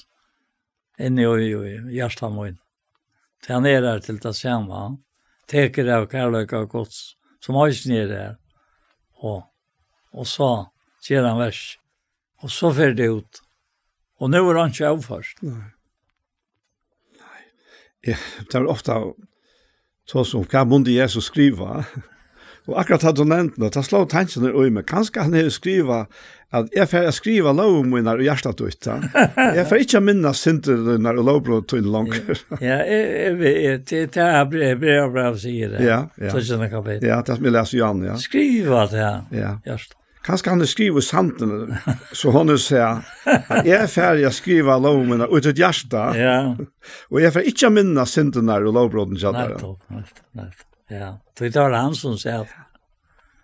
Inne i hjärtamån. Han är där till det samma. Teker av kärlek och gods som höjs ner där. Och så ser han vers. Och så fer det ut. Och nu är han inte avförst. Nej. Ja, det är ofta så som kan måste Jesus skriva. Och akkurat hade nämnt det, ta slå tanken i mig. Kanske han är skriva att jag får skriva lovminar och hjärtat ut. Jag får inte minnas synderna och lovbrott till långt. Ja, det är bra säger det. Ja. Ja, det vill läsa Johan, ja. Skriva det. Ja. Just. Kanske han skriver santen så hon säger att jag är färdig att skriva lovminar ut ett hjärta. Ja. Och jag får inte minnas synderna och lovbrotten till Nej. Ja, det var han som säger.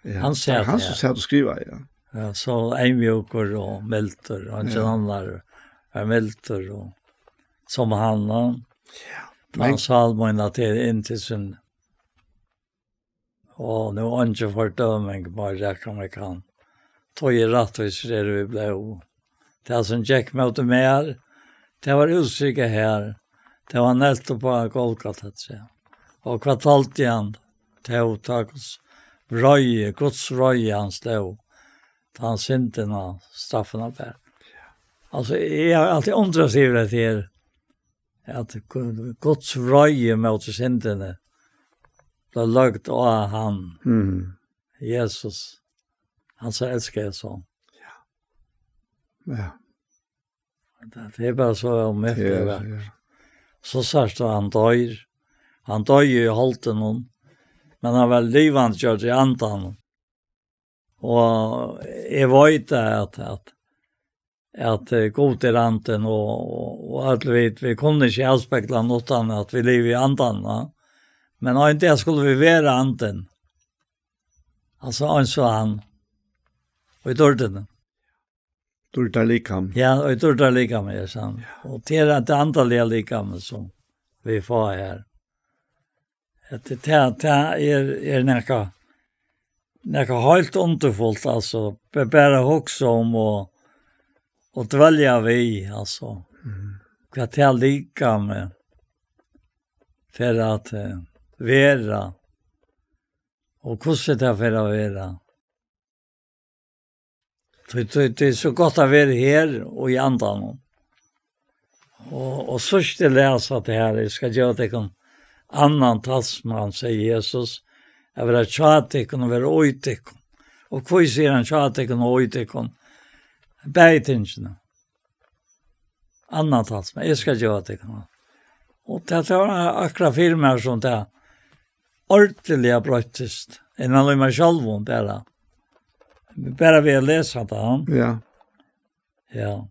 Ja, han säger han som säger att skriva, ja. Ja, så Eimjokor och Melter och en annan är Melter och som han. Ja. Han sa att det är inte synd. Och nu har inte fördömning bara räcker man kan. Tog i rätt och så vi blev. Det är som Jack mötte mer. Det var utsikt här. Det var nästan på Golgata att säga. Og hva talte han til å ta røye, Guds røye han slå, ta han synden av straffen av det. Altså, jeg har alltid undret seg det til at Guds røye mot syndene ble lagt av han, Jesus. Han så elsker jeg sånn. Ja. Det er bare så mye. Så sørst han døyr. Han døg i holten hon, men han var livant kjørt i antan. Og jeg vet at god til anten, og at vi kunne ikke avspekla noe annet at vi lever i antan. Men ikke det skulle vi være anten. Altså han så han, og i dørtene. Dørta likam. Ja, og i dørta likam, jeg sa han. Og til det antallige likam som vi får her. Det är näka helt underfullt alltså bara också om och dvälja vi alltså vad det lika med för att vara och hur det för att vara det är så gott att vara här och i andan och så ska läsa det här ska göra det annan talsman, säger Jesus, jag vill ha tjatekon och vara ojtekon. Och vad säger han tjatekon och ojtekon? Bätingsna. Annan talsman, jag ska göra det. Och det var akkurat filmer som det ordentliga bröttest. En av mig själv bara. Bara vi har läst det. Ja. Ja.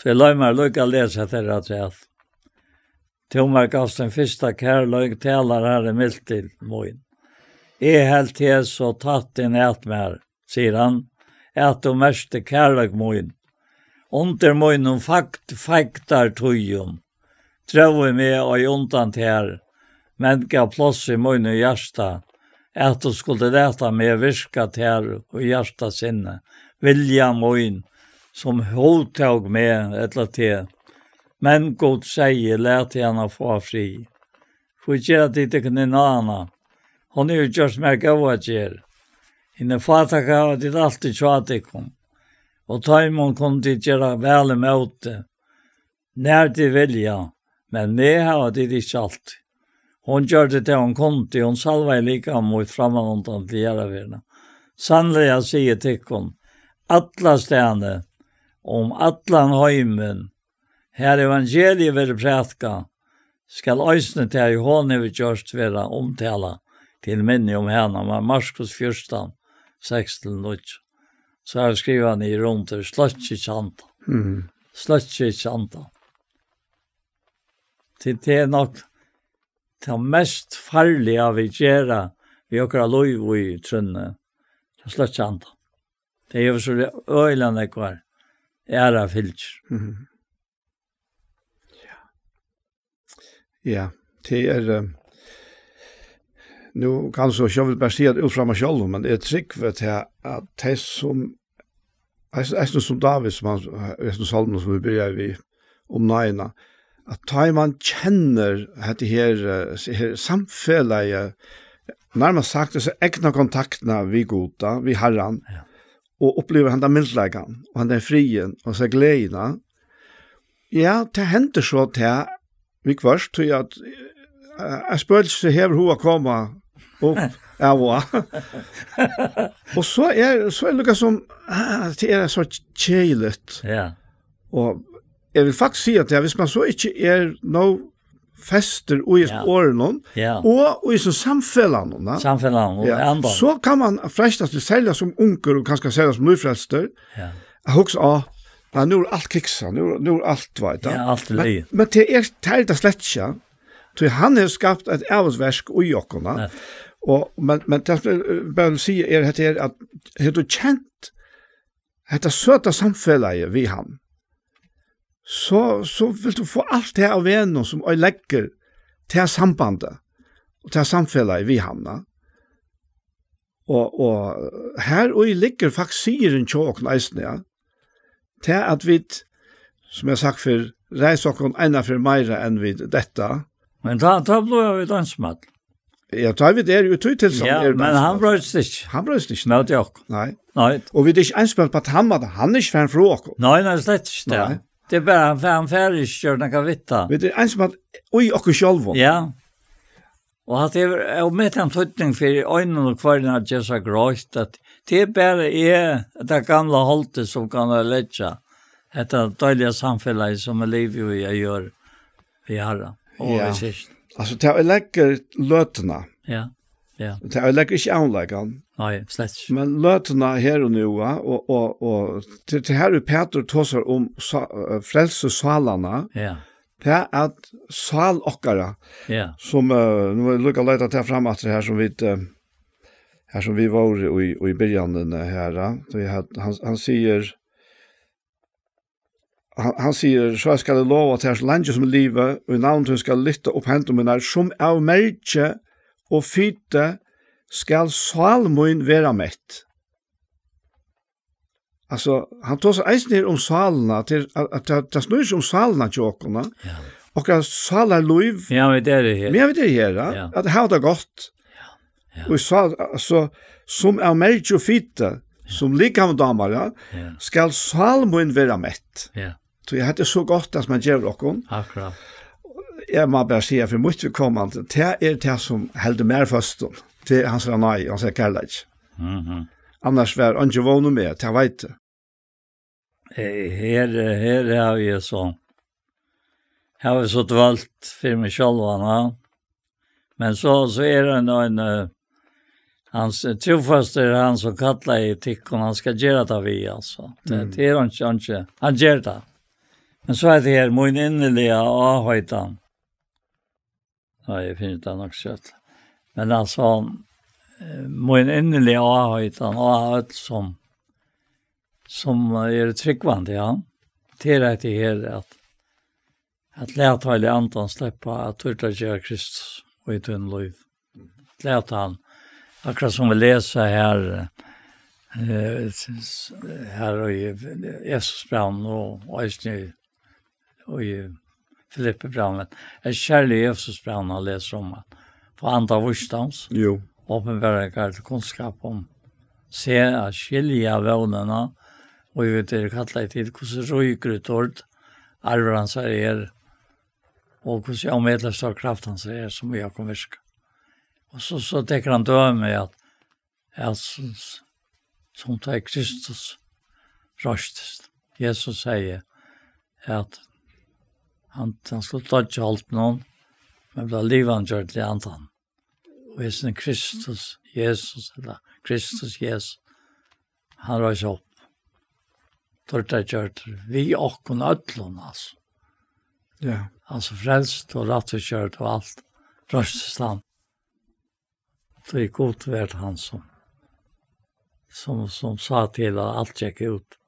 Så jag lär mig lycka läsa det att säga. Tomar gavs den første kærløg talar her mildt til moin. Helt til så tatt din et mer, sier han, et og meste kærløg moin. Under moin faktar tøyum. Trøy med og undan til her, men gav plass i moin og hjärsta, et og skulle leta med virka til her og hjärsta sinne, vilja moin, som hodtog med et eller til. Men God säger, lät henne få fri. får göra det till en annan. Hon är ju just mer gåva ger. Inne fataka har det alltid tjatikom. Och taimon kom till göra väl emot det. När de vilja. Men med har det inte alltid. Hon gör det till hon kom till. Hon salvar lika mot framåt till göra värna. Sannliga säger till hon. Alla stene. Om atlan heimen. Her evangeliet vil prætka. Skal øysene til hon har gjort være omtala til minne om henne. Men Marskos 14, 16, så har skrivet han i rundt til sløtt ikke anta. Sløtt ikke anta. Det er nok det mest farlige vi gjør vi akkurat lov i trønne. Det sløtt ikke anta. Det er jo så øyne kvar. Ära filter. Ja, det nu kan så jag vill bara se det ut från mig själv, men det är trick till att det som som David som han salmen som vi börjar vi om näna att ta man känner att det här samfälliga närmast sagt det så egna kontakterna vi goda vi Herren. Ja. Og opplever han da mildleggen, og han er frien, og så gleden. Ja, det hender så til vi kvart, til at jeg spørte seg hever hun å komme opp, og så er det noe som, det er så kjeilet. Ja. Og jeg vil faktisk si at hvis man så ikke noe fester og i årene, og i sånn samfellene, så kan man frestes til selge som unger og kanskje selge som nyfrelster. Jeg husker, nå er alt kiksa, nå er alt vet du. Ja, alt er men det er det slett ikke. Så han har skapt et avsversk i jokkene. Men det jeg bare si at har du kjent dette søte samfellet vi han, så vil du få alt det av venner som legger til sambandet og til samfellet vi hamna. Og her og ligger faktisk sier en tjåk nøysene, ja, til at vi, som jeg har sagt før, reiser oss enda for mer enn vi dette. Men da blir vi dansmatt. Ja, da vi det jo tog til som men han brøst ikke. Han brøst ikke. Nei, det er ok. Nei. Nei. Og vi er ikke enspelt på at han er ikke ferdig fra oss. Nei, slett ikke det. Nei. Det är bara han färdig kör den kan vitta. Vet du en som att oj och själv. Ja. Och att det och med en tydning för ögonen och kvarna att jag så grått att det bara är det gamla hållet som kan lägga detta dåliga samhället som lever i gör vi har och ja. Sist. Alltså det är läcker lötna. Ja. Ja. Det är läcker inte anläggan. Nej, slett. Men lötna här och nu och till här Peter tosar om frälse salarna. Ja. Det är att sal okkara. Ja. Som nu lukar lite ta fram att det här som vi var i början här. Han säger han säger så ska det lova att det länge som livet och namn du ska lyfta upp händerna som av märke och fyte skal salmoin vera mett. Alltså han tar sig eisen om salna till att det snurrar om salna tjockorna. Ja. Och att salar liv. Ja, men det är det här. Men jag vet det här. Att det har det gott. Ja. Och så alltså som är märke och fyte som lika med damer, ja. Skal salmoin vera mett. Ja. Så jag hade så gott att man ger okon. Akkurat. Jag må bara säga för mycket kommande. Det är det som hällde mer först. Det är hans ranai, hans kärlek. Annars var han inte vana med, det vet jag. Här har vi så. Här har vi så valt för mig själva. Men så är det en hans trofaste han som kallar i tickon, han ska göra det vi alltså. Det är inte, han gör det. Men så är det här min innerliga avhöjtan. Ja, jag finner det nog kött. Men alltså, min innerliga avhöjtan och allt som är tryggvande, ja. Det är det här att lära hela antan släppa att turta göra Kristus och i tunn liv. Lära han, akkurat som vi läser här i Jesus brand och i Filippe Braun. Kärlig Jesus Braun har läst om att på andra vårstans. Jo. Åpenbara till kunskap om se att skilja vånarna och vi vet det kallar det till hur ryker ut ord arvran så är och hur jag medlar stor kraften så är som jag kommer virka. Och så tänker han då med att som tar Kristus röstes. Jesus säger att han skulle ta inte allt någon men blir livet gjort till antan. Og hvis en Kristus, Jesus, eller Kristus, Jesus, han røys opp. Torta gjørt vi okkon ødlån, altså. Ja. Altså frelst og rattkjørt og alt. Røstestand. Det er godt vært han som sa til at alt gikk ut.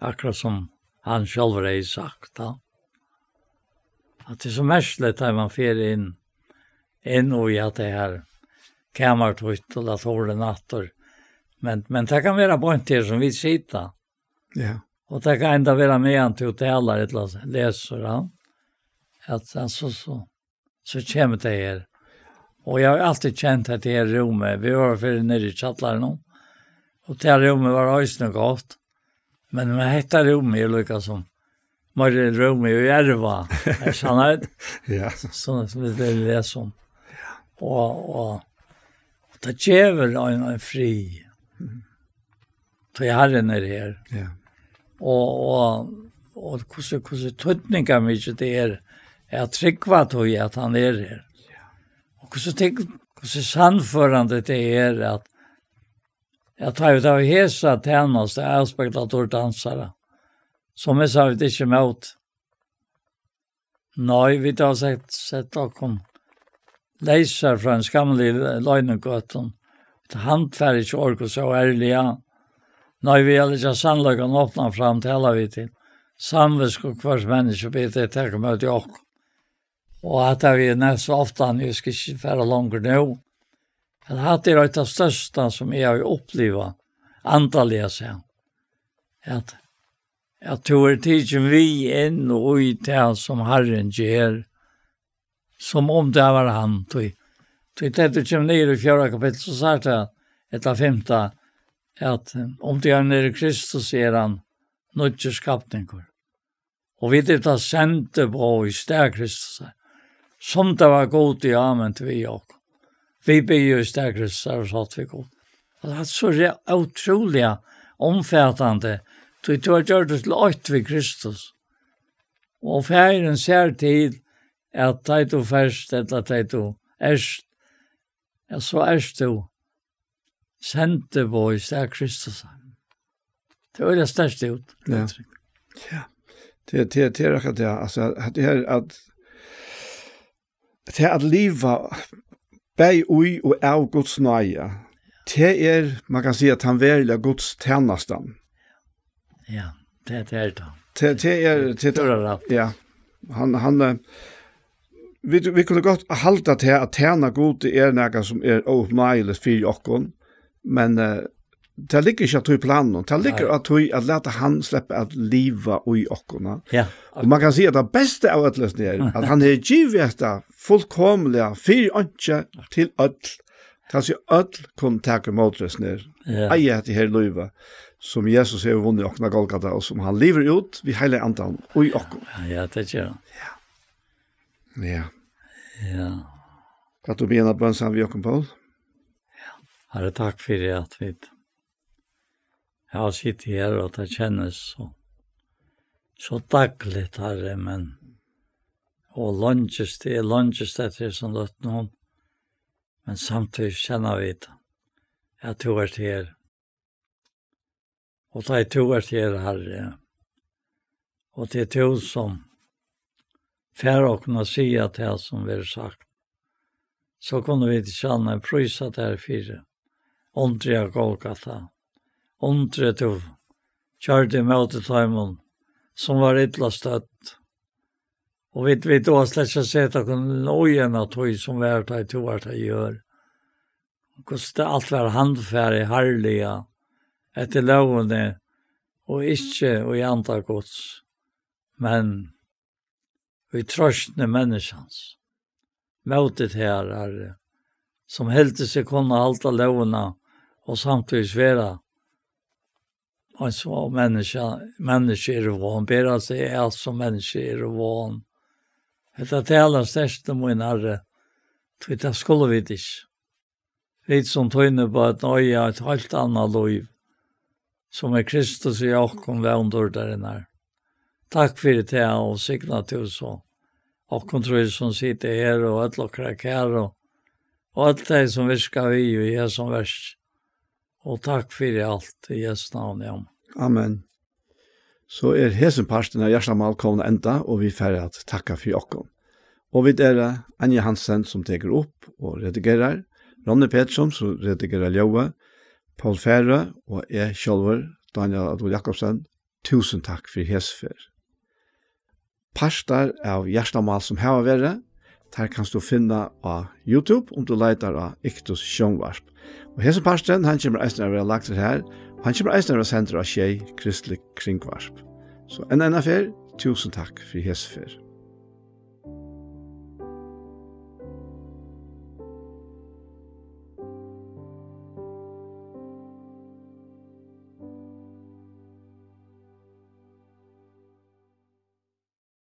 Akkurat som han selv har sagt. Da. At det er så merkelig at man fer inn og i at det her kamertvitt og datorer natter. Men det kan være pointer som vi sitter. Ja. Og det kan enda være med han til å tale et eller annet leser han. At så kommer det her. Og jeg har alltid kjent at det her rommet, vi var for nere i Kjattlaren nå, og det her rommet var også godt. Men med dette rommet er lykka som var rommet i Järva, er sannhet. Ja. Sånn som vi leser om. Og det kjever en fri. Så Herren er her. Ja. Og hvordan tøtninger mye det er tryggva til at han er her. Og hvordan sannførende det er at jeg tar ut av hesa tjeneste, jeg har speklet til dansere, som jeg sa vi ikke mot. Nei, vi har sett dere leser fra en skammelig løgnegøtten, til handferd ikke orker så ærlig, ja. Nei, vi har ikke sannløkken åpnet frem til hele vi til. Samvisk og hver menneske blir det til å møte dere. Og at vi er så ofte, jeg skal ikke være langer nå. Det er det største som jeg har opplevd, antallet seg. At tror tidsen vi inn og ut til som Herren gjør, som om det var han. Så det du kommer ned i 4. kapittel, så sier det etter 5. at om det er nere Kristus, er han nødvendig skapninger. Og vi det da sendte på i sted Kristus her. Som det var godt i amen til vi også. Vi blir jo i sted Kristus her, og så at vi godt. Og det er så utrolig omfattende. Du har gjort det til åt ved Kristus. Og feiren ser til at det du først, eller det du erst, ja, så erst du sendte på i sted Kristus her. Det var det største ut. Ja. Ja. Det är akkurat det. Alltså, det är att leva bei ui og av Guds nøye. Det man kan si at han velger Guds tjeneste. Ja, det er det. Det er ja. Han vi kunne godt halda til at tjene god noe som oppnøyelig for oss, men det ligger ikke at i planen. Det ligger at lete han slippe at liva i okkona. Ja. Og man kan si at det beste av øtlesen er at han er givet det fullkomlige for ikke til øtl. Det er øtl kunne takke motlesen er. Eier til her livet som Jesus har vunnet i okkona Golgata og som han lever ut ved hele andan i okkona. Ja, det gjør han. Ja. Ja. Kan du begynne bønsen vi okkona, Paul? Herre, takk for at vi jeg har sittet her, og det kjennes så daglig, Herre, men og lunges etter som løtt noen, men samtidig kjenner vi det. Jeg tog her. Og det tog her, Herre. Og det tog som færre å kunne si at det som vi har sagt. Så kunne vi ikke kjenne prøysa der fire. Ondre av Golgata. Ondre to kjørte med til Taimon, som var ytla støtt. Og vi då slett ikke sett at noen av tog som var det to var det gjør. Hvordan det alt var handfærdig, herlige, etter lovene, og ikke og i andre gods. Men vi trøstende menneskans. Møtet her som helt seg kunne halta lovene og samtidig være en så mennesker og han ber seg alt som mennesker og han. Dette taler største min herre, det skulle vi ikke. Vi som tøyner på at nøye et helt annet liv, som Kristus i åkken vænder der inne. Takk for det og signa til så. Og kontroll som sitter her og et lukker her og alt det som virker vi i Jesu vers. Og takk for alt i Jesu navn, ja. Amen. Så hesen parten av Gjerstamal kommet enda, og vi får at takka for åkken. Og vi Anja Hansen som teker opp og redigerer, Ronny Pettersson som redigerer Ljøve, Paul Fære og jeg selv, Daniel Adol Jakobsen. Tusen takk for hesfer. Parstar av Gjerstamal som har vært, der kan du finne av YouTube om du leiter av Iktus Sjøngvarsp. Og hese parsten, han kommer eisen av å lagt det her, og han kommer eisen av å sende av Skjei Kristelig Kringvarsp. Så en affær, tusen takk for hesfer.